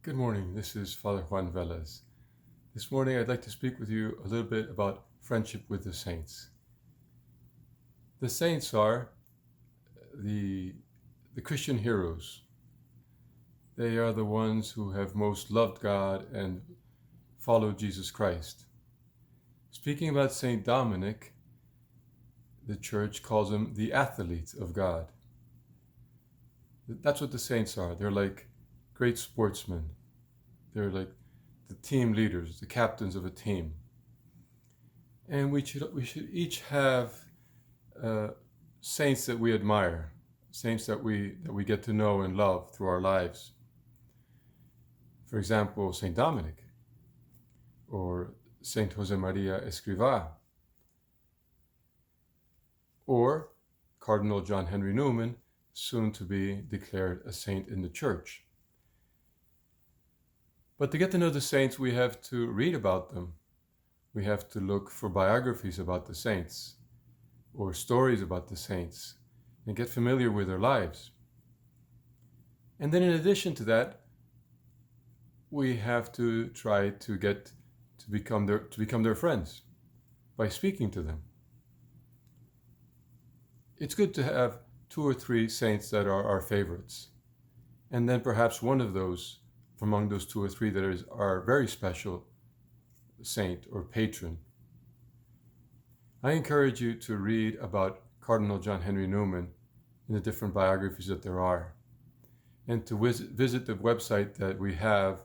Good morning, this is Father Juan Velez. This morning I'd like to speak with you a little bit about friendship with the saints. The saints are the Christian heroes. They are the ones who have most loved God and followed Jesus Christ. Speaking about Saint Dominic, the Church calls him the athlete of God. That's what the saints are. They're like great sportsmen. They're like the team leaders, the captains of a team. And we should each have saints that we admire, saints that we get to know and love through our lives. For example, Saint Dominic or Saint Josemaria Escrivá or Cardinal John Henry Newman, soon to be declared a saint in the Church. But to get to know the saints, we have to read about them. We have to look for biographies about the saints or stories about the saints and get familiar with their lives. And then in addition to that, we have to try to become their friends by speaking to them. It's good to have 2 or 3 saints that are our favorites, and then perhaps one of those among those 2 or 3 that is our very special saint or patron. I encourage you to read about Cardinal John Henry Newman in the different biographies that there are, and to visit the website that we have,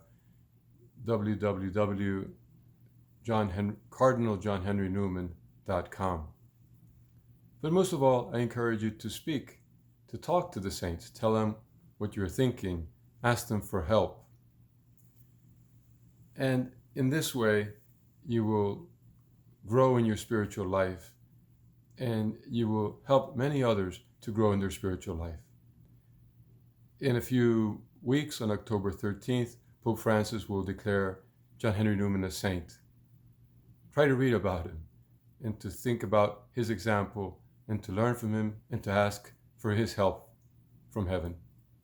www.cardinaljohnhenrynewman.com. But most of all, I encourage you to talk to the saints, tell them what you're thinking, ask them for help. And in this way, you will grow in your spiritual life, and you will help many others to grow in their spiritual life. In a few weeks, on October 13th, Pope Francis will declare John Henry Newman a saint. Try to read about him and to think about his example and to learn from him and to ask for his help from heaven.